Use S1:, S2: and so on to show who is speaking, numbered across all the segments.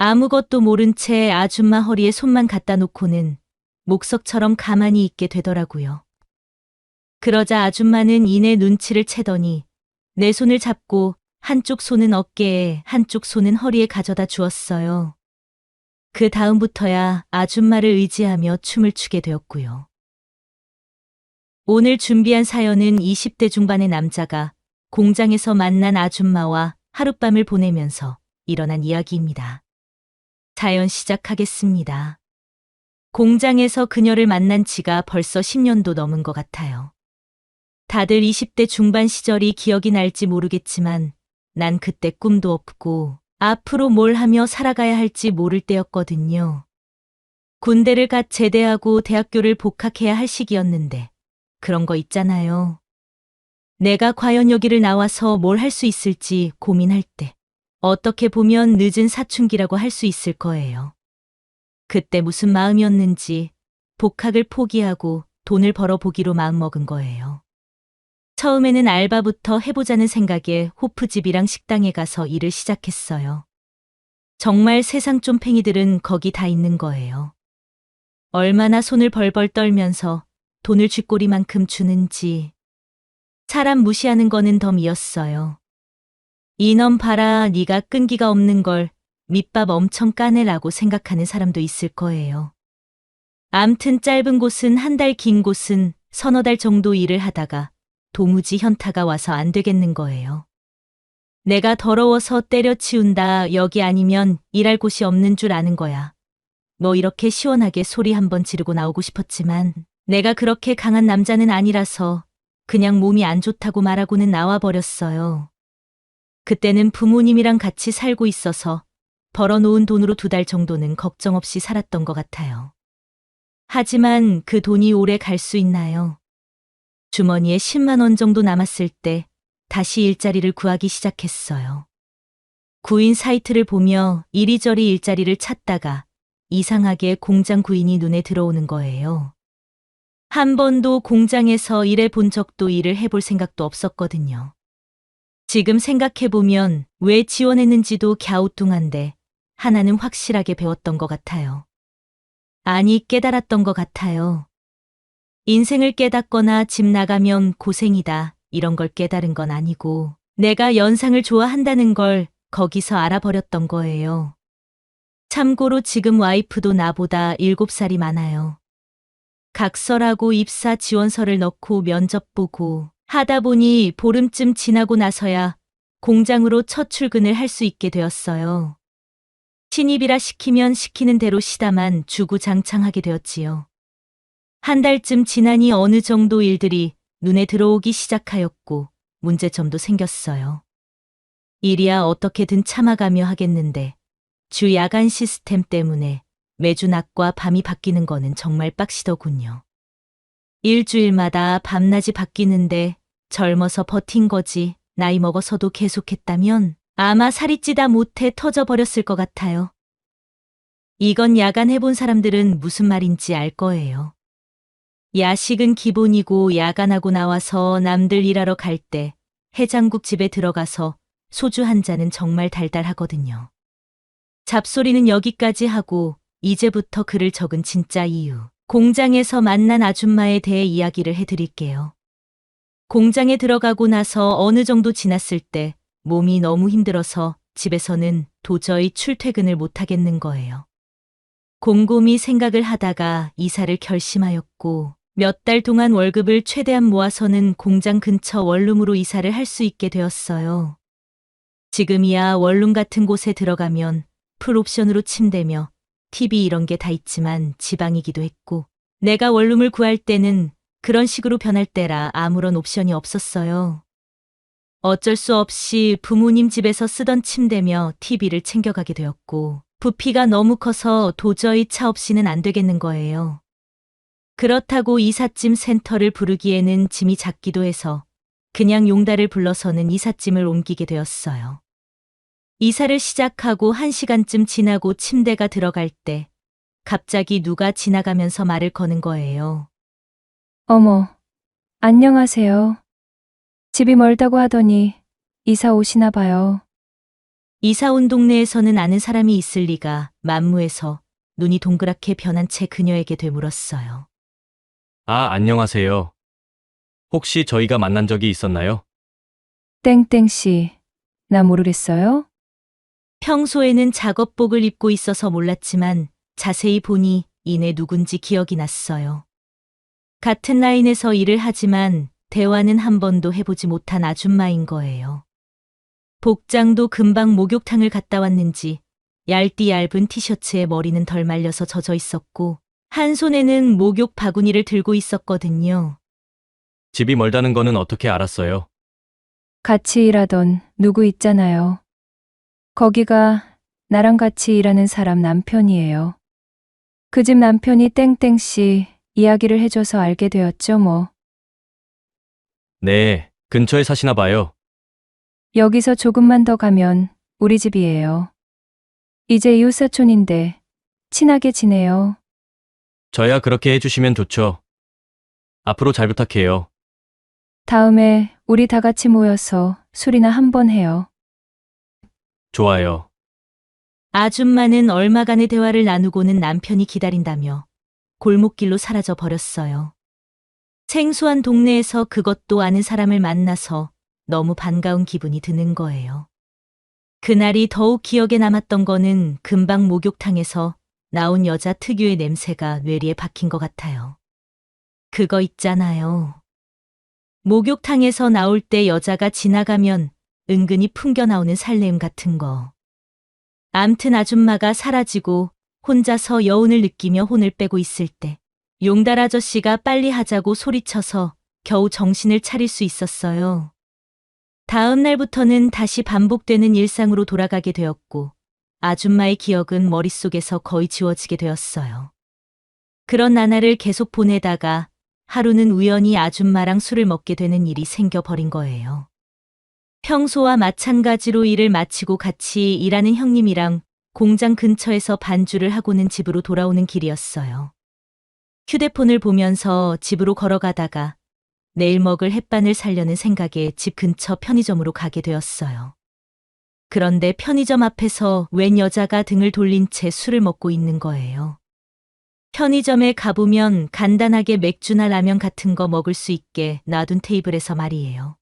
S1: 아무것도 모른 채 아줌마 허리에 손만 갖다 놓고는 목석처럼 가만히 있게 되더라고요. 그러자 아줌마는 이내 눈치를 채더니 내 손을 잡고 한쪽 손은 어깨에, 한쪽 손은 허리에 가져다 주었어요. 그 다음부터야 아줌마를 의지하며 춤을 추게 되었고요. 오늘 준비한 사연은 20대 중반의 남자가 공장에서 만난 아줌마와 하룻밤을 보내면서 일어난 이야기입니다. 사연 시작하겠습니다. 공장에서 그녀를 만난 지가 벌써 10년도 넘은 것 같아요. 다들 20대 중반 시절이 기억이 날지 모르겠지만 난 그때 꿈도 없고 앞으로 뭘 하며 살아가야 할지 모를 때였거든요. 군대를 갓 제대하고 대학교를 복학해야 할 시기였는데 그런 거 있잖아요. 내가 과연 여기를 나와서 뭘 할 수 있을지 고민할 때 어떻게 보면 늦은 사춘기라고 할 수 있을 거예요. 그때 무슨 마음이었는지 복학을 포기하고 돈을 벌어보기로 마음먹은 거예요. 처음에는 알바부터 해보자는 생각에 호프집이랑 식당에 가서 일을 시작했어요. 정말 세상 쫌팽이들은 거기 다 있는 거예요. 얼마나 손을 벌벌 떨면서 돈을 쥐꼬리만큼 주는지. 사람 무시하는 거는 더 미웠어요. 이놈 봐라, 네가 끈기가 없는 걸 밑밥 엄청 까내라고 생각하는 사람도 있을 거예요. 암튼 짧은 곳은 한 달, 긴 곳은 서너 달 정도 일을 하다가 도무지 현타가 와서 안 되겠는 거예요. 내가 더러워서 때려치운다, 여기 아니면 일할 곳이 없는 줄 아는 거야. 뭐 이렇게 시원하게 소리 한번 지르고 나오고 싶었지만 내가 그렇게 강한 남자는 아니라서 그냥 몸이 안 좋다고 말하고는 나와버렸어요. 그때는 부모님이랑 같이 살고 있어서 벌어놓은 돈으로 2달 정도는 걱정 없이 살았던 것 같아요. 하지만 그 돈이 오래 갈 수 있나요? 주머니에 10만 원 정도 남았을 때 다시 일자리를 구하기 시작했어요. 구인 사이트를 보며 이리저리 일자리를 찾다가 이상하게 공장 구인이 눈에 들어오는 거예요. 한 번도 공장에서 일해 본 적도 일을 해볼 생각도 없었거든요. 지금 생각해보면 왜 지원했는지도 갸우뚱한데 하나는 확실하게 배웠던 것 같아요. 아니, 깨달았던 것 같아요. 인생을 깨닫거나 집 나가면 고생이다 이런 걸 깨달은 건 아니고 내가 연상을 좋아한다는 걸 거기서 알아버렸던 거예요. 참고로 지금 와이프도 나보다 7살이 많아요. 각서라고 입사 지원서를 넣고 면접 보고 하다 보니 보름쯤 지나고 나서야 공장으로 첫 출근을 할 수 있게 되었어요. 신입이라 시키면 시키는 대로 시다만 주구장창하게 되었지요. 한 달쯤 지나니 어느 정도 일들이 눈에 들어오기 시작하였고 문제점도 생겼어요. 일이야 어떻게든 참아가며 하겠는데 주 야간 시스템 때문에 매주 낮과 밤이 바뀌는 거는 정말 빡시더군요. 일주일마다 밤낮이 바뀌는데 젊어서 버틴 거지 나이 먹어서도 계속했다면 아마 살이 찌다 못해 터져버렸을 것 같아요. 이건 야간 해본 사람들은 무슨 말인지 알 거예요. 야식은 기본이고 야간하고 나와서 남들 일하러 갈 때 해장국 집에 들어가서 소주 한 잔은 정말 달달하거든요. 잡소리는 여기까지 하고 이제부터 글을 적은 진짜 이유. 공장에서 만난 아줌마에 대해 이야기를 해드릴게요. 공장에 들어가고 나서 어느 정도 지났을 때 몸이 너무 힘들어서 집에서는 도저히 출퇴근을 못하겠는 거예요. 곰곰이 생각을 하다가 이사를 결심하였고 몇 달 동안 월급을 최대한 모아서는 공장 근처 원룸으로 이사를 할 수 있게 되었어요. 지금이야 원룸 같은 곳에 들어가면 풀옵션으로 침대며 TV 이런 게 다 있지만 지방이기도 했고 내가 원룸을 구할 때는 그런 식으로 변할 때라 아무런 옵션이 없었어요. 어쩔 수 없이 부모님 집에서 쓰던 침대며 TV를 챙겨가게 되었고 부피가 너무 커서 도저히 차 없이는 안 되겠는 거예요. 그렇다고 이삿짐 센터를 부르기에는 짐이 작기도 해서 그냥 용달을 불러서는 이삿짐을 옮기게 되었어요. 이사를 시작하고 1시간쯤 지나고 침대가 들어갈 때 갑자기 누가 지나가면서 말을 거는 거예요.
S2: 어머, 안녕하세요. 집이 멀다고 하더니 이사 오시나 봐요.
S1: 이사 온 동네에서는 아는 사람이 있을 리가 만무해서 눈이 동그랗게 변한 채 그녀에게 되물었어요.
S3: 아, 안녕하세요. 혹시 저희가 만난 적이 있었나요?
S2: 땡땡씨, 나 모르겠어요?
S1: 평소에는 작업복을 입고 있어서 몰랐지만 자세히 보니 이내 누군지 기억이 났어요. 같은 라인에서 일을 하지만 대화는 한 번도 해보지 못한 아줌마인 거예요. 복장도 금방 목욕탕을 갔다 왔는지 얇디 얇은 티셔츠에 머리는 덜 말려서 젖어 있었고 한 손에는 목욕 바구니를 들고 있었거든요.
S3: 집이 멀다는 거는 어떻게 알았어요?
S2: 같이 일하던 누구 있잖아요. 거기가 나랑 같이 일하는 사람 남편이에요. 그 집 남편이 땡땡씨 이야기를 해줘서 알게 되었죠, 뭐.
S3: 네, 근처에 사시나 봐요.
S2: 여기서 조금만 더 가면 우리 집이에요. 이제 이웃사촌인데 친하게 지내요.
S3: 저야 그렇게 해주시면 좋죠. 앞으로 잘 부탁해요.
S2: 다음에 우리 다 같이 모여서 술이나 한번 해요.
S3: 좋아요.
S1: 아줌마는 얼마간의 대화를 나누고는 남편이 기다린다며 골목길로 사라져 버렸어요. 생소한 동네에서 그것도 아는 사람을 만나서 너무 반가운 기분이 드는 거예요. 그날이 더욱 기억에 남았던 거는 금방 목욕탕에서 나온 여자 특유의 냄새가 뇌리에 박힌 것 같아요. 그거 있잖아요. 목욕탕에서 나올 때 여자가 지나가면 은근히 풍겨 나오는 설렘 같은 거. 암튼 아줌마가 사라지고 혼자서 여운을 느끼며 혼을 빼고 있을 때 용달 아저씨가 빨리 하자고 소리쳐서 겨우 정신을 차릴 수 있었어요. 다음 날부터는 다시 반복되는 일상으로 돌아가게 되었고 아줌마의 기억은 머릿속에서 거의 지워지게 되었어요. 그런 나날을 계속 보내다가 하루는 우연히 아줌마랑 술을 먹게 되는 일이 생겨버린 거예요. 평소와 마찬가지로 일을 마치고 같이 일하는 형님이랑 공장 근처에서 반주를 하고는 집으로 돌아오는 길이었어요. 휴대폰을 보면서 집으로 걸어가다가 내일 먹을 햇반을 사려는 생각에 집 근처 편의점으로 가게 되었어요. 그런데 편의점 앞에서 웬 여자가 등을 돌린 채 술을 먹고 있는 거예요. 편의점에 가보면 간단하게 맥주나 라면 같은 거 먹을 수 있게 놔둔 테이블에서 말이에요.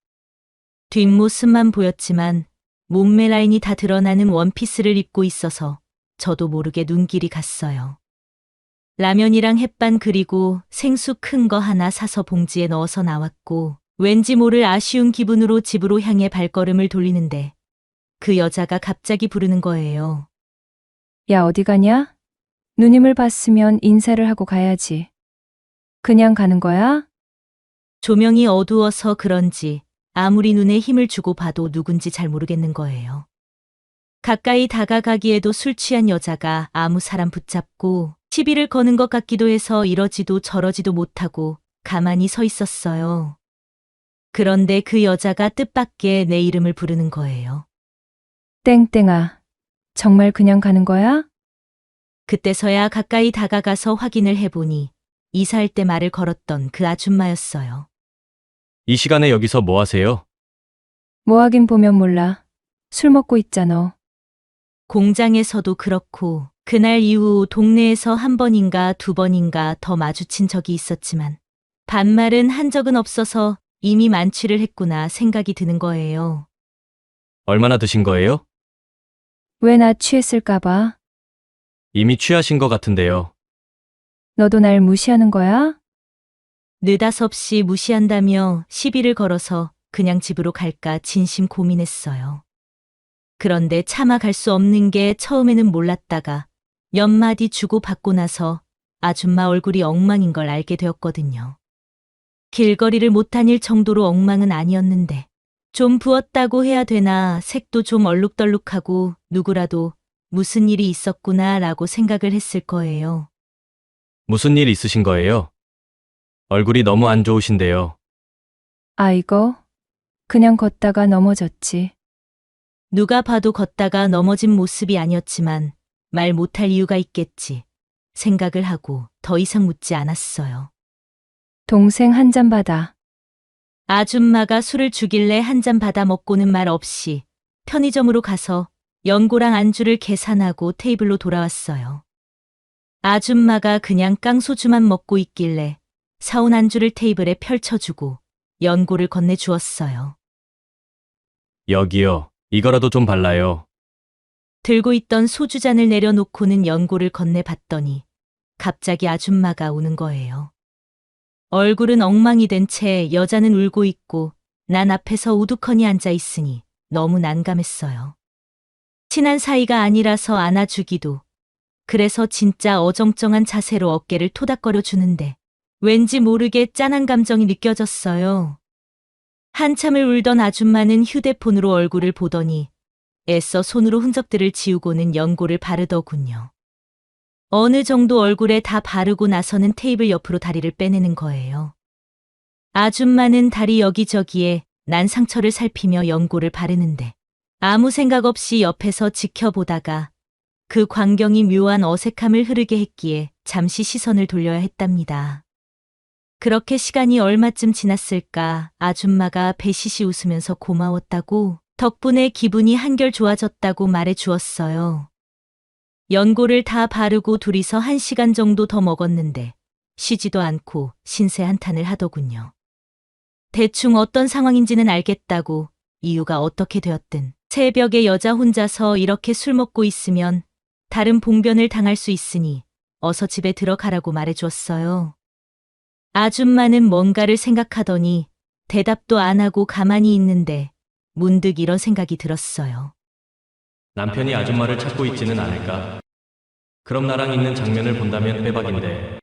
S1: 뒷모습만 보였지만 몸매 라인이 다 드러나는 원피스를 입고 있어서 저도 모르게 눈길이 갔어요. 라면이랑 햇반 그리고 생수 큰 거 하나 사서 봉지에 넣어서 나왔고 왠지 모를 아쉬운 기분으로 집으로 향해 발걸음을 돌리는데 그 여자가 갑자기 부르는 거예요.
S2: 야, 어디 가냐? 누님을 봤으면 인사를 하고 가야지. 그냥 가는 거야?
S1: 조명이 어두워서 그런지 아무리 눈에 힘을 주고 봐도 누군지 잘 모르겠는 거예요. 가까이 다가가기에도 술 취한 여자가 아무 사람 붙잡고 시비를 거는 것 같기도 해서 이러지도 저러지도 못하고 가만히 서 있었어요. 그런데 그 여자가 뜻밖의 내 이름을 부르는 거예요.
S2: 땡땡아, 정말 그냥 가는 거야?
S1: 그때서야 가까이 다가가서 확인을 해보니 이사할 때 말을 걸었던 그 아줌마였어요.
S3: 이 시간에 여기서 뭐 하세요?
S2: 뭐 하긴 보면 몰라. 술 먹고 있잖아.
S1: 공장에서도 그렇고 그날 이후 동네에서 한 번인가 두 번인가 더 마주친 적이 있었지만 반말은 한 적은 없어서 이미 만취를 했구나 생각이 드는 거예요.
S3: 얼마나 드신 거예요?
S2: 왜 나 취했을까봐.
S3: 이미 취하신 것 같은데요.
S2: 너도 날 무시하는 거야?
S1: 느닷없이 무시한다며 시비를 걸어서 그냥 집으로 갈까 진심 고민했어요. 그런데 차마 갈 수 없는 게 처음에는 몰랐다가 몇 마디 주고받고 나서 아줌마 얼굴이 엉망인 걸 알게 되었거든요. 길거리를 못 다닐 정도로 엉망은 아니었는데 좀 부었다고 해야 되나 색도 좀 얼룩덜룩하고 누구라도 무슨 일이 있었구나라고 생각을 했을 거예요.
S3: 무슨 일 있으신 거예요? 얼굴이 너무 안 좋으신데요.
S2: 아, 이거? 그냥 걷다가 넘어졌지.
S1: 누가 봐도 걷다가 넘어진 모습이 아니었지만 말 못할 이유가 있겠지 생각을 하고 더 이상 묻지 않았어요.
S2: 동생 한 잔 받아.
S1: 아줌마가 술을 주길래 한 잔 받아 먹고는 말 없이 편의점으로 가서 연고랑 안주를 계산하고 테이블로 돌아왔어요. 아줌마가 그냥 깡소주만 먹고 있길래 사온 안주를 테이블에 펼쳐주고 연고를 건네주었어요.
S3: 여기요. 이거라도 좀 발라요.
S1: 들고 있던 소주잔을 내려놓고는 연고를 건네봤더니 갑자기 아줌마가 우는 거예요. 얼굴은 엉망이 된 채 여자는 울고 있고 난 앞에서 우두커니 앉아 있으니 너무 난감했어요. 친한 사이가 아니라서 안아주기도, 그래서 진짜 어정쩡한 자세로 어깨를 토닥거려 주는데 왠지 모르게 짠한 감정이 느껴졌어요. 한참을 울던 아줌마는 휴대폰으로 얼굴을 보더니 애써 손으로 흔적들을 지우고는 연고를 바르더군요. 어느 정도 얼굴에 다 바르고 나서는 테이블 옆으로 다리를 빼내는 거예요. 아줌마는 다리 여기저기에 난 상처를 살피며 연고를 바르는데 아무 생각 없이 옆에서 지켜보다가 그 광경이 묘한 어색함을 흐르게 했기에 잠시 시선을 돌려야 했답니다. 그렇게 시간이 얼마쯤 지났을까 아줌마가 배시시 웃으면서 고마웠다고, 덕분에 기분이 한결 좋아졌다고 말해 주었어요. 연고를 다 바르고 둘이서 1시간 정도 더 먹었는데 쉬지도 않고 신세 한탄을 하더군요. 대충 어떤 상황인지는 알겠다고, 이유가 어떻게 되었든 새벽에 여자 혼자서 이렇게 술 먹고 있으면 다른 봉변을 당할 수 있으니 어서 집에 들어가라고 말해 주었어요. 아줌마는 뭔가를 생각하더니 대답도 안 하고 가만히 있는데 문득 이런 생각이 들었어요.
S3: 남편이 아줌마를 찾고 있지는 않을까? 그럼 나랑 있는 장면을 본다면 빼박인데.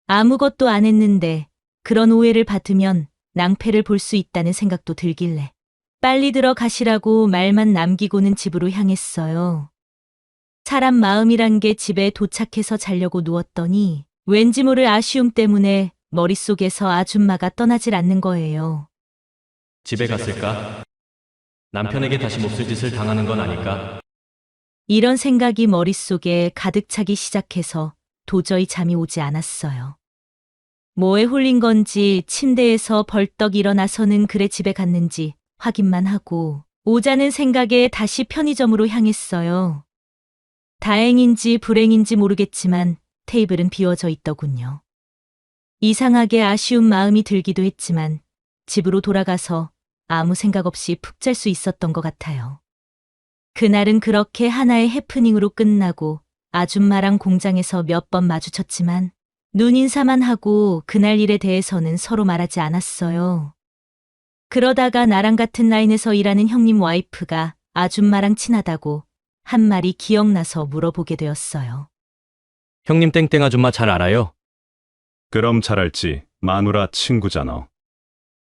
S1: 아무것도 안 했는데 그런 오해를 받으면 낭패를 볼 수 있다는 생각도 들길래 빨리 들어가시라고 말만 남기고는 집으로 향했어요. 사람 마음이란 게 집에 도착해서 자려고 누웠더니 왠지 모를 아쉬움 때문에 머릿속에서 아줌마가 떠나질 않는 거예요.
S3: 집에 갔을까? 남편에게 다시 몹쓸 짓을 당하는 건 아닐까?
S1: 이런 생각이 머릿속에 가득 차기 시작해서 도저히 잠이 오지 않았어요. 뭐에 홀린 건지 침대에서 벌떡 일어나서는 그래 집에 갔는지 확인만 하고 오자는 생각에 다시 편의점으로 향했어요. 다행인지 불행인지 모르겠지만 테이블은 비워져 있더군요. 이상하게 아쉬운 마음이 들기도 했지만 집으로 돌아가서 아무 생각 없이 푹 잘 수 있었던 것 같아요. 그날은 그렇게 하나의 해프닝으로 끝나고 아줌마랑 공장에서 몇 번 마주쳤지만 눈인사만 하고 그날 일에 대해서는 서로 말하지 않았어요. 그러다가 나랑 같은 라인에서 일하는 형님 와이프가 아줌마랑 친하다고 한 말이 기억나서 물어보게 되었어요.
S3: 형님 땡땡 아줌마 잘 알아요?
S4: 그럼 잘 알지. 마누라 친구잖아.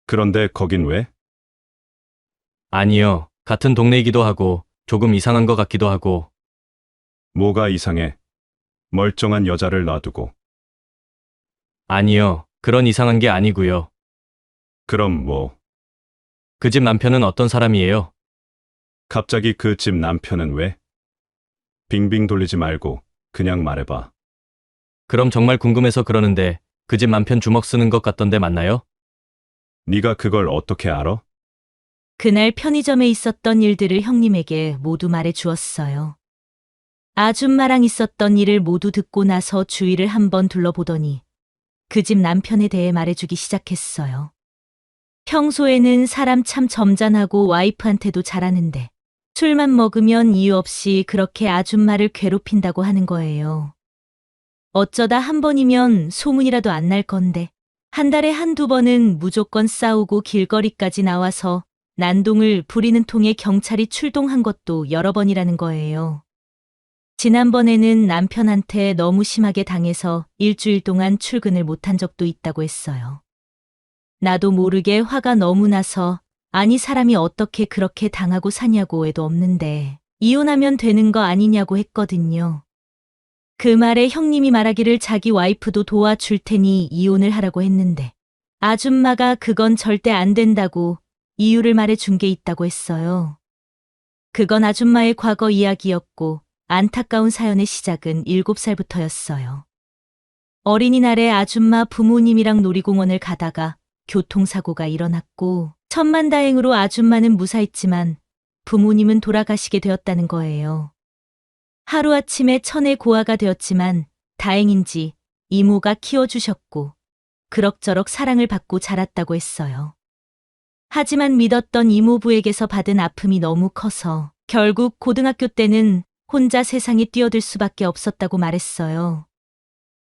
S4: 그런데 거긴 왜?
S3: 아니요. 같은 동네이기도 하고 조금 이상한 것 같기도 하고.
S4: 뭐가 이상해? 멀쩡한 여자를 놔두고.
S3: 아니요. 그런 이상한 게 아니고요.
S4: 그럼 뭐?
S3: 그 집 남편은 어떤 사람이에요?
S4: 갑자기 그 집 남편은 왜? 빙빙 돌리지 말고 그냥 말해봐.
S3: 그럼 정말 궁금해서 그러는데 그 집 남편 주먹 쓰는 것 같던데 맞나요?
S4: 네가 그걸 어떻게 알아?
S1: 그날 편의점에 있었던 일들을 형님에게 모두 말해 주었어요. 아줌마랑 있었던 일을 모두 듣고 나서 주위를 한번 둘러보더니 그 집 남편에 대해 말해주기 시작했어요. 평소에는 사람 참 점잖하고 와이프한테도 잘하는데 술만 먹으면 이유 없이 그렇게 아줌마를 괴롭힌다고 하는 거예요. 어쩌다 한 번이면 소문이라도 안 날 건데 한 달에 한두 번은 무조건 싸우고 길거리까지 나와서 난동을 부리는 통에 경찰이 출동한 것도 여러 번이라는 거예요. 지난번에는 남편한테 너무 심하게 당해서 일주일 동안 출근을 못한 적도 있다고 했어요. 나도 모르게 화가 너무 나서 아니 사람이 어떻게 그렇게 당하고 사냐고 애도 없는데 이혼하면 되는 거 아니냐고 했거든요. 그 말에 형님이 말하기를 자기 와이프도 도와줄 테니 이혼을 하라고 했는데 아줌마가 그건 절대 안 된다고 이유를 말해준 게 있다고 했어요. 그건 아줌마의 과거 이야기였고 안타까운 사연의 시작은 7살부터였어요. 어린이날에 아줌마 부모님이랑 놀이공원을 가다가 교통사고가 일어났고 천만다행으로 아줌마는 무사했지만 부모님은 돌아가시게 되었다는 거예요. 하루아침에 천의 고아가 되었지만 다행인지 이모가 키워주셨고 그럭저럭 사랑을 받고 자랐다고 했어요. 하지만 믿었던 이모부에게서 받은 아픔이 너무 커서 결국 고등학교 때는 혼자 세상에 뛰어들 수밖에 없었다고 말했어요.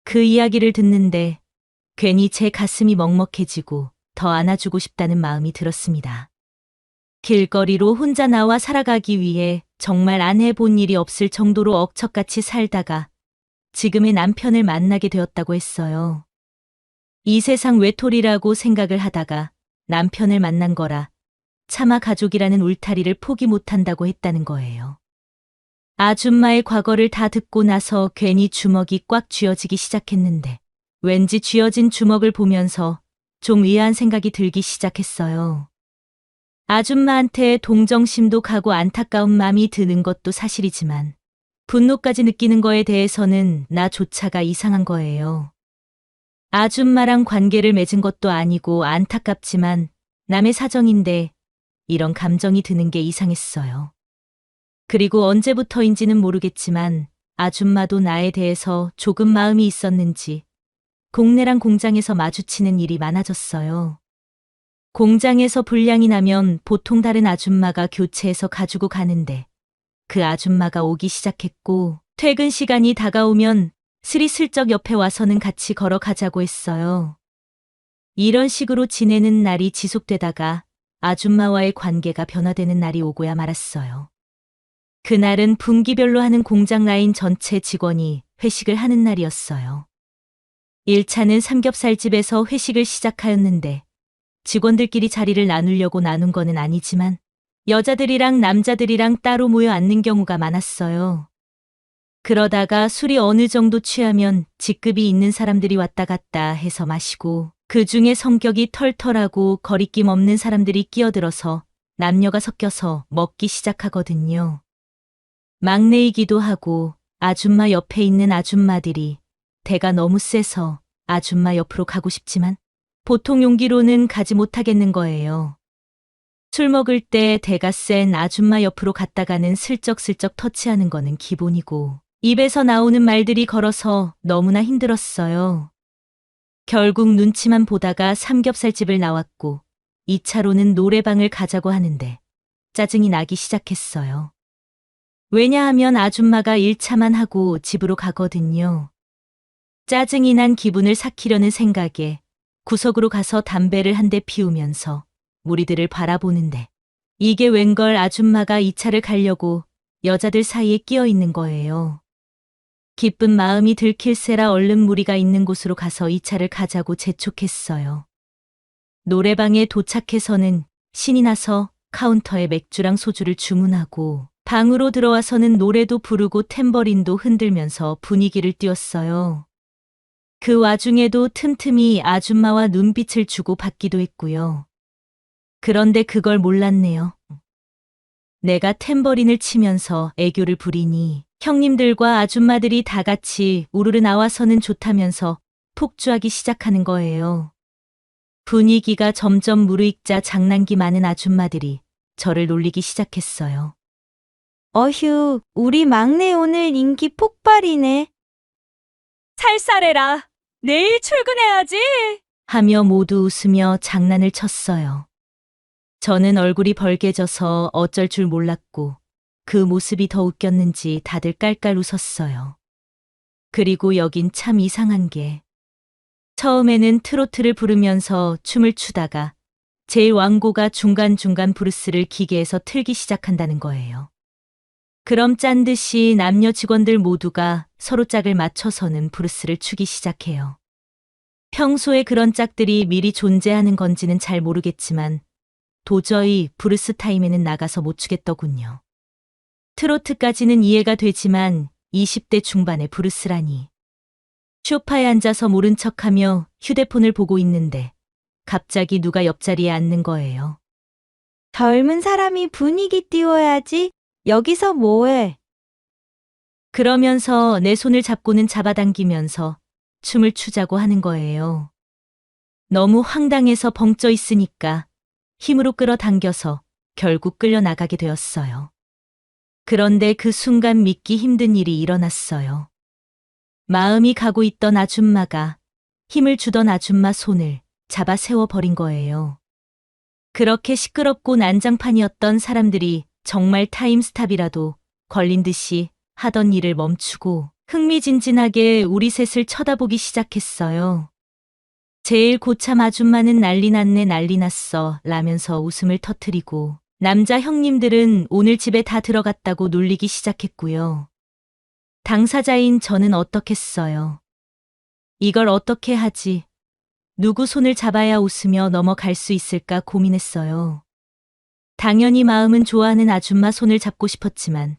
S1: 그 이야기를 듣는데 괜히 제 가슴이 먹먹해지고 더 안아주고 싶다는 마음이 들었습니다. 길거리로 혼자 나와 살아가기 위해 정말 안 해본 일이 없을 정도로 억척같이 살다가 지금의 남편을 만나게 되었다고 했어요. 이 세상 외톨이라고 생각을 하다가 남편을 만난 거라 차마 가족이라는 울타리를 포기 못한다고 했다는 거예요. 아줌마의 과거를 다 듣고 나서 괜히 주먹이 꽉 쥐어지기 시작했는데 왠지 쥐어진 주먹을 보면서 좀 의아한 생각이 들기 시작했어요. 아줌마한테 동정심도 가고 안타까운 마음이 드는 것도 사실이지만 분노까지 느끼는 거에 대해서는 나조차가 이상한 거예요. 아줌마랑 관계를 맺은 것도 아니고 안타깝지만 남의 사정인데 이런 감정이 드는 게 이상했어요. 그리고 언제부터인지는 모르겠지만 아줌마도 나에 대해서 조금 마음이 있었는지 공내랑 공장에서 마주치는 일이 많아졌어요. 공장에서 불량이 나면 보통 다른 아줌마가 교체해서 가지고 가는데 그 아줌마가 오기 시작했고 퇴근 시간이 다가오면 스리슬쩍 옆에 와서는 같이 걸어가자고 했어요. 이런 식으로 지내는 날이 지속되다가 아줌마와의 관계가 변화되는 날이 오고야 말았어요. 그날은 분기별로 하는 공장 라인 전체 직원이 회식을 하는 날이었어요. 1차는 삼겹살집에서 회식을 시작하였는데 직원들끼리 자리를 나누려고 나눈 거는 아니지만 여자들이랑 남자들이랑 따로 모여 앉는 경우가 많았어요. 그러다가 술이 어느 정도 취하면 직급이 있는 사람들이 왔다 갔다 해서 마시고 그 중에 성격이 털털하고 거리낌 없는 사람들이 끼어들어서 남녀가 섞여서 먹기 시작하거든요. 막내이기도 하고 아줌마 옆에 있는 아줌마들이 대가 너무 세서 아줌마 옆으로 가고 싶지만 보통 용기로는 가지 못하겠는 거예요. 술 먹을 때 대가 센 아줌마 옆으로 갔다가는 슬쩍슬쩍 터치하는 거는 기본이고 입에서 나오는 말들이 걸어서 너무나 힘들었어요. 결국 눈치만 보다가 삼겹살집을 나왔고 2차로는 노래방을 가자고 하는데 짜증이 나기 시작했어요. 왜냐하면 아줌마가 1차만 하고 집으로 가거든요. 짜증이 난 기분을 삭히려는 생각에 구석으로 가서 담배를 한 대 피우면서 무리들을 바라보는데 이게 웬걸 아줌마가 2차를 가려고 여자들 사이에 끼어 있는 거예요. 기쁜 마음이 들킬세라 얼른 무리가 있는 곳으로 가서 2차를 가자고 재촉했어요. 노래방에 도착해서는 신이 나서 카운터에 맥주랑 소주를 주문하고 방으로 들어와서는 노래도 부르고 탬버린도 흔들면서 분위기를 띄웠어요. 그 와중에도 틈틈이 아줌마와 눈빛을 주고 받기도 했고요. 그런데 그걸 몰랐네요. 내가 탬버린을 치면서 애교를 부리니 형님들과 아줌마들이 다 같이 우르르 나와서는 좋다면서 폭주하기 시작하는 거예요. 분위기가 점점 무르익자 장난기 많은 아줌마들이 저를 놀리기 시작했어요.
S5: 어휴, 우리 막내 오늘 인기 폭발이네.
S6: 살살해라. 내일 출근해야지.
S1: 하며 모두 웃으며 장난을 쳤어요. 저는 얼굴이 벌개져서 어쩔 줄 몰랐고 그 모습이 더 웃겼는지 다들 깔깔 웃었어요. 그리고 여긴 참 이상한 게 처음에는 트로트를 부르면서 춤을 추다가 제 왕고가 중간중간 브루스를 기계에서 틀기 시작한다는 거예요. 그럼 짠 듯이 남녀 직원들 모두가 서로 짝을 맞춰서는 브루스를 추기 시작해요. 평소에 그런 짝들이 미리 존재하는 건지는 잘 모르겠지만 도저히 브루스 타임에는 나가서 못 추겠더군요. 트로트까지는 이해가 되지만 20대 중반의 브루스라니. 소파에 앉아서 모른 척하며 휴대폰을 보고 있는데 갑자기 누가 옆자리에 앉는 거예요.
S5: 젊은 사람이 분위기 띄워야지. 여기서 뭐해?
S1: 그러면서 내 손을 잡고는 잡아당기면서 춤을 추자고 하는 거예요. 너무 황당해서 벙쪄 있으니까 힘으로 끌어당겨서 결국 끌려나가게 되었어요. 그런데 그 순간 믿기 힘든 일이 일어났어요. 마음이 가고 있던 아줌마가 힘을 주던 아줌마 손을 잡아 세워버린 거예요. 그렇게 시끄럽고 난장판이었던 사람들이 정말 타임스탑이라도 걸린 듯이 하던 일을 멈추고 흥미진진하게 우리 셋을 쳐다보기 시작했어요. 제일 고참 아줌마는 난리 났네 난리 났어 라면서 웃음을 터뜨리고 남자 형님들은 오늘 집에 다 들어갔다고 놀리기 시작했고요. 당사자인 저는 어떻겠어요. 이걸 어떻게 하지? 누구 손을 잡아야 웃으며 넘어갈 수 있을까 고민했어요. 당연히 마음은 좋아하는 아줌마 손을 잡고 싶었지만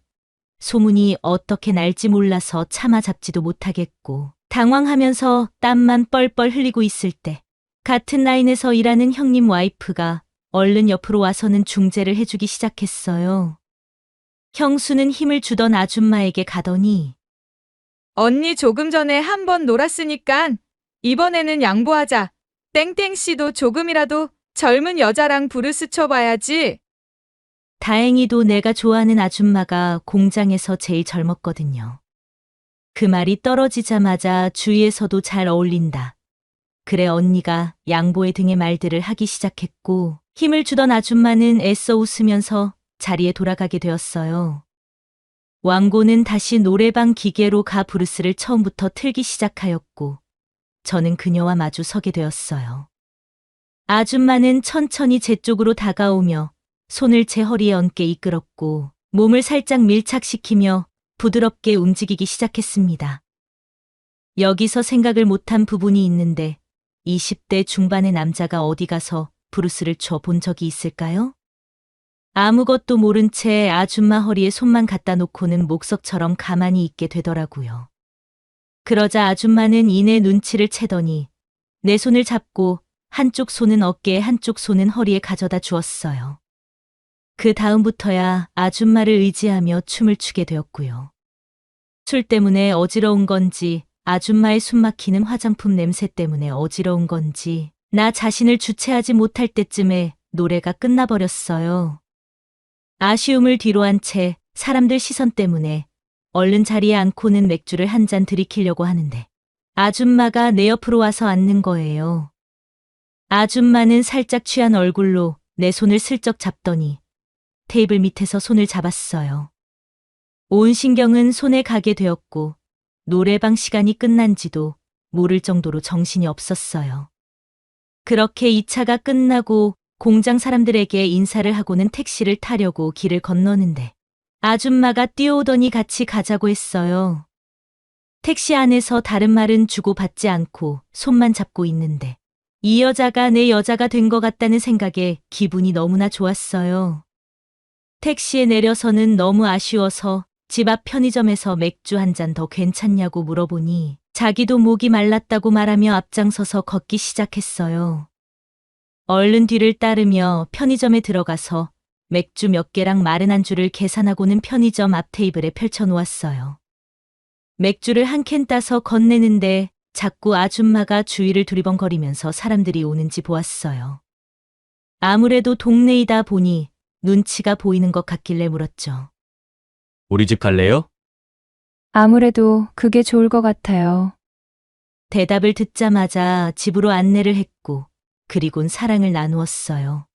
S1: 소문이 어떻게 날지 몰라서 차마 잡지도 못하겠고 당황하면서 땀만 뻘뻘 흘리고 있을 때 같은 라인에서 일하는 형님 와이프가 얼른 옆으로 와서는 중재를 해주기 시작했어요. 형수는 힘을 주던 아줌마에게 가더니
S6: 언니 조금 전에 한 번 놀았으니깐 이번에는 양보하자. 땡땡씨도 조금이라도 젊은 여자랑 브루스 쳐봐야지.
S1: 다행히도 내가 좋아하는 아줌마가 공장에서 제일 젊었거든요. 그 말이 떨어지자마자 주위에서도 잘 어울린다. 그래 언니가 양보의 등의 말들을 하기 시작했고 힘을 주던 아줌마는 애써 웃으면서 자리에 돌아가게 되었어요. 왕고는 다시 노래방 기계로 가 브루스를 처음부터 틀기 시작하였고 저는 그녀와 마주 서게 되었어요. 아줌마는 천천히 제 쪽으로 다가오며 손을 제 허리에 얹게 이끌었고 몸을 살짝 밀착시키며 부드럽게 움직이기 시작했습니다. 여기서 생각을 못한 부분이 있는데 20대 중반의 남자가 어디 가서 브루스를 쳐 본 적이 있을까요? 아무것도 모른 채 아줌마 허리에 손만 갖다 놓고는 목석처럼 가만히 있게 되더라고요. 그러자 아줌마는 이내 눈치를 채더니 내 손을 잡고 한쪽 손은 어깨에 한쪽 손은 허리에 가져다 주었어요. 그 다음부터야 아줌마를 의지하며 춤을 추게 되었고요. 술 때문에 어지러운 건지 아줌마의 숨막히는 화장품 냄새 때문에 어지러운 건지 나 자신을 주체하지 못할 때쯤에 노래가 끝나버렸어요. 아쉬움을 뒤로한 채 사람들 시선 때문에 얼른 자리에 앉고는 맥주를 한 잔 들이키려고 하는데 아줌마가 내 옆으로 와서 앉는 거예요. 아줌마는 살짝 취한 얼굴로 내 손을 슬쩍 잡더니 테이블 밑에서 손을 잡았어요. 온 신경은 손에 가게 되었고 노래방 시간이 끝난지도 모를 정도로 정신이 없었어요. 그렇게 2차가 끝나고 공장 사람들에게 인사를 하고는 택시를 타려고 길을 건너는데 아줌마가 뛰어오더니 같이 가자고 했어요. 택시 안에서 다른 말은 주고받지 않고 손만 잡고 있는데 이 여자가 내 여자가 된 것 같다는 생각에 기분이 너무나 좋았어요. 택시에 내려서는 너무 아쉬워서 집 앞 편의점에서 맥주 한 잔 더 괜찮냐고 물어보니 자기도 목이 말랐다고 말하며 앞장서서 걷기 시작했어요. 얼른 뒤를 따르며 편의점에 들어가서 맥주 몇 개랑 마른 안주를 계산하고는 편의점 앞 테이블에 펼쳐놓았어요. 맥주를 한 캔 따서 건네는데 자꾸 아줌마가 주위를 두리번거리면서 사람들이 오는지 보았어요. 아무래도 동네이다 보니 눈치가 보이는 것 같길래 물었죠.
S3: 우리 집 갈래요?
S2: 아무래도 그게 좋을 것 같아요.
S1: 대답을 듣자마자 집으로 안내를 했고 그리곤 사랑을 나누었어요.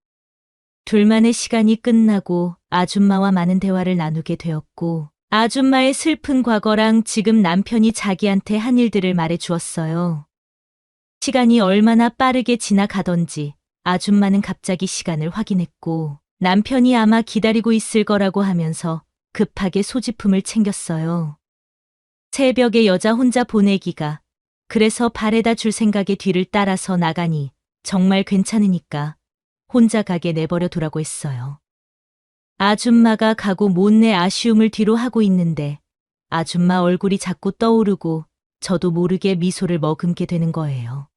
S1: 둘만의 시간이 끝나고 아줌마와 많은 대화를 나누게 되었고 아줌마의 슬픈 과거랑 지금 남편이 자기한테 한 일들을 말해 주었어요. 시간이 얼마나 빠르게 지나가던지 아줌마는 갑자기 시간을 확인했고 남편이 아마 기다리고 있을 거라고 하면서 급하게 소지품을 챙겼어요. 새벽에 여자 혼자 보내기가 그래서 발에다 줄 생각에 뒤를 따라서 나가니 정말 괜찮으니까 혼자 가게 내버려 두라고 했어요. 아줌마가 가고 못내 아쉬움을 뒤로 하고 있는데 아줌마 얼굴이 자꾸 떠오르고 저도 모르게 미소를 머금게 되는 거예요.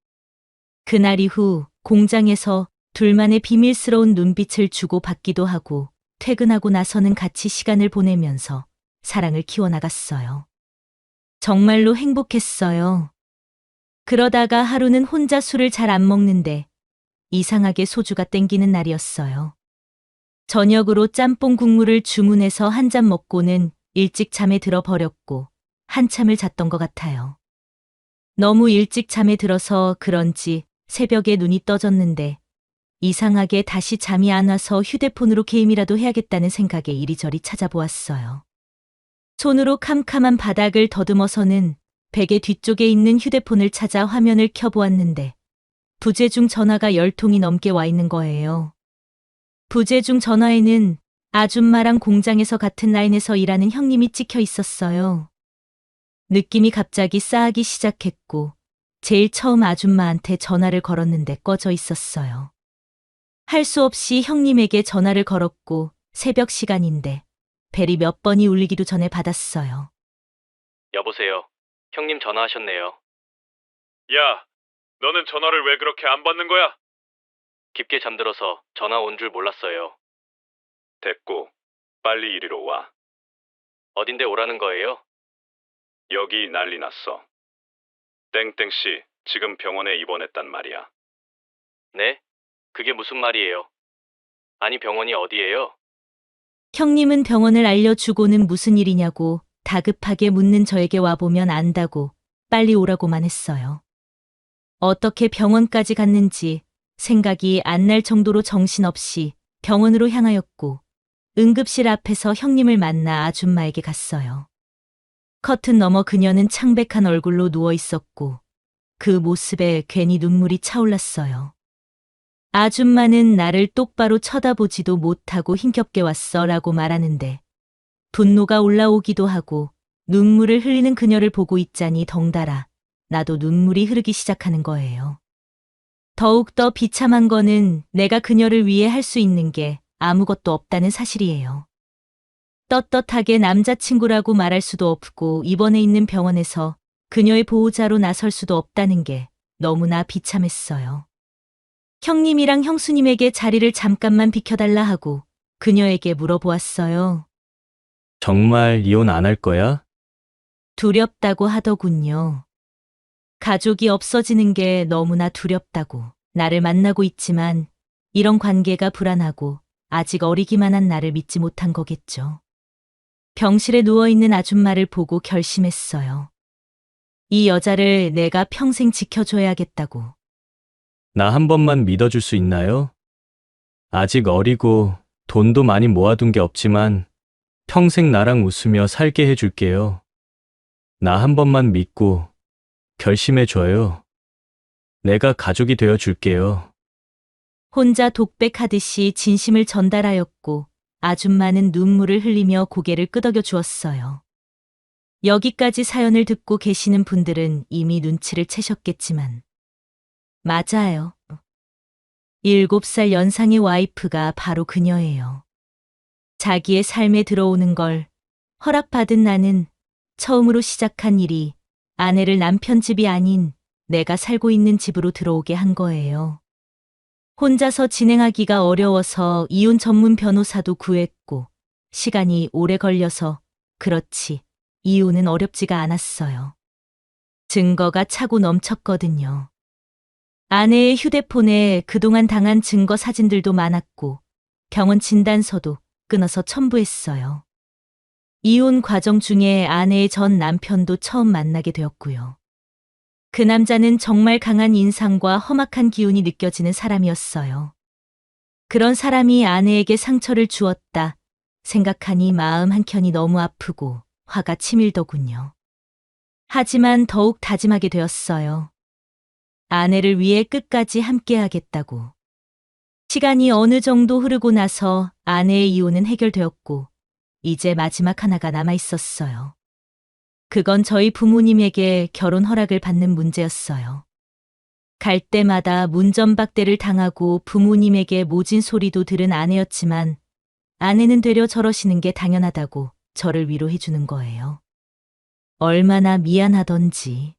S1: 그날 이후 공장에서 둘만의 비밀스러운 눈빛을 주고받기도 하고 퇴근하고 나서는 같이 시간을 보내면서 사랑을 키워나갔어요. 정말로 행복했어요. 그러다가 하루는 혼자 술을 잘 안 먹는데 이상하게 소주가 땡기는 날이었어요. 저녁으로 짬뽕 국물을 주문해서 한 잔 먹고는 일찍 잠에 들어 버렸고 한참을 잤던 것 같아요. 너무 일찍 잠에 들어서 그런지 새벽에 눈이 떠졌는데 이상하게 다시 잠이 안 와서 휴대폰으로 게임이라도 해야겠다는 생각에 이리저리 찾아보았어요. 손으로 캄캄한 바닥을 더듬어서는 베개 뒤쪽에 있는 휴대폰을 찾아 화면을 켜보았는데 부재중 전화가 10통이 넘게 와 있는 거예요. 부재중 전화에는 아줌마랑 공장에서 같은 라인에서 일하는 형님이 찍혀 있었어요. 느낌이 갑자기 싸하기 시작했고 제일 처음 아줌마한테 전화를 걸었는데 꺼져 있었어요. 할 수 없이 형님에게 전화를 걸었고 새벽 시간인데 벨이 몇 번이 울리기도 전에 받았어요.
S3: 여보세요. 형님 전화하셨네요.
S4: 야, 너는 전화를 왜 그렇게 안 받는 거야?
S3: 깊게 잠들어서 전화 온 줄 몰랐어요.
S4: 됐고, 빨리 이리로 와.
S3: 어딘데 오라는 거예요?
S4: 여기 난리 났어. 땡땡씨, 지금 병원에 입원했단 말이야.
S3: 네? 그게 무슨 말이에요? 아니 병원이 어디예요?
S1: 형님은 병원을 알려주고는 무슨 일이냐고 다급하게 묻는 저에게 와보면 안다고 빨리 오라고만 했어요. 어떻게 병원까지 갔는지 생각이 안 날 정도로 정신없이 병원으로 향하였고 응급실 앞에서 형님을 만나 아줌마에게 갔어요. 커튼 너머 그녀는 창백한 얼굴로 누워 있었고 그 모습에 괜히 눈물이 차올랐어요. 아줌마는 나를 똑바로 쳐다보지도 못하고 힘겹게 왔어 라고 말하는데 분노가 올라오기도 하고 눈물을 흘리는 그녀를 보고 있자니 덩달아 나도 눈물이 흐르기 시작하는 거예요. 더욱더 비참한 거는 내가 그녀를 위해 할 수 있는 게 아무것도 없다는 사실이에요. 떳떳하게 남자친구라고 말할 수도 없고 입원해 있는 병원에서 그녀의 보호자로 나설 수도 없다는 게 너무나 비참했어요. 형님이랑 형수님에게 자리를 잠깐만 비켜달라 하고 그녀에게 물어보았어요.
S3: 정말 이혼 안 할 거야?
S1: 두렵다고 하더군요. 가족이 없어지는 게 너무나 두렵다고. 나를 만나고 있지만 이런 관계가 불안하고 아직 어리기만 한 나를 믿지 못한 거겠죠. 병실에 누워있는 아줌마를 보고 결심했어요. 이 여자를 내가 평생 지켜줘야겠다고.
S3: 나 한 번만 믿어줄 수 있나요? 아직 어리고 돈도 많이 모아둔 게 없지만 평생 나랑 웃으며 살게 해줄게요. 나 한 번만 믿고 결심해줘요. 내가 가족이 되어줄게요.
S1: 혼자 독백하듯이 진심을 전달하였고 아줌마는 눈물을 흘리며 고개를 끄덕여 주었어요. 여기까지 사연을 듣고 계시는 분들은 이미 눈치를 채셨겠지만 맞아요. 7살 연상의 와이프가 바로 그녀예요. 자기의 삶에 들어오는 걸 허락받은 나는 처음으로 시작한 일이 아내를 남편 집이 아닌 내가 살고 있는 집으로 들어오게 한 거예요. 혼자서 진행하기가 어려워서 이혼 전문 변호사도 구했고 시간이 오래 걸려서 그렇지 이혼은 어렵지가 않았어요. 증거가 차고 넘쳤거든요. 아내의 휴대폰에 그동안 당한 증거 사진들도 많았고 병원 진단서도 끊어서 첨부했어요. 이혼 과정 중에 아내의 전 남편도 처음 만나게 되었고요. 그 남자는 정말 강한 인상과 험악한 기운이 느껴지는 사람이었어요. 그런 사람이 아내에게 상처를 주었다 생각하니 마음 한켠이 너무 아프고 화가 치밀더군요. 하지만 더욱 다짐하게 되었어요. 아내를 위해 끝까지 함께하겠다고. 시간이 어느 정도 흐르고 나서 아내의 이혼은 해결되었고 이제 마지막 하나가 남아 있었어요. 그건 저희 부모님에게 결혼 허락을 받는 문제였어요. 갈 때마다 문전박대를 당하고 부모님에게 모진 소리도 들은 아내였지만 아내는 되려 저러시는 게 당연하다고 저를 위로해 주는 거예요. 얼마나 미안하던지.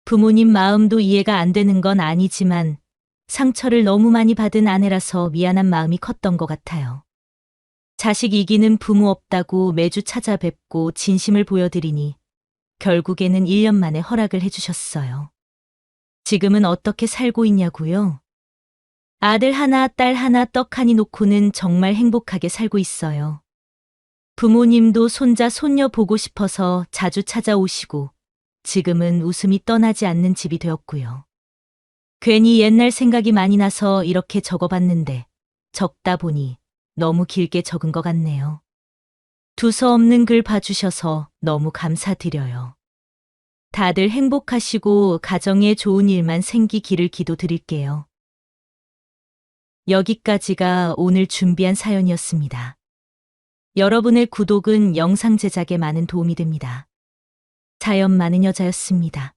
S1: 부모님 마음도 이해가 안 되는 건 아니지만 상처를 너무 많이 받은 아내라서 미안한 마음이 컸던 것 같아요. 자식 이기는 부모 없다고 매주 찾아뵙고 진심을 보여드리니 결국에는 1년 만에 허락을 해주셨어요. 지금은 어떻게 살고 있냐고요? 아들 하나, 딸 하나, 떡 하니 놓고는 정말 행복하게 살고 있어요. 부모님도 손자, 손녀 보고 싶어서 자주 찾아오시고 지금은 웃음이 떠나지 않는 집이 되었고요. 괜히 옛날 생각이 많이 나서 이렇게 적어봤는데 적다 보니 너무 길게 적은 것 같네요. 두서없는 글 봐주셔서 너무 감사드려요. 다들 행복하시고 가정에 좋은 일만 생기기를 기도드릴게요. 여기까지가 오늘 준비한 사연이었습니다. 여러분의 구독은 영상 제작에 많은 도움이 됩니다. 사연 많은 여자였습니다.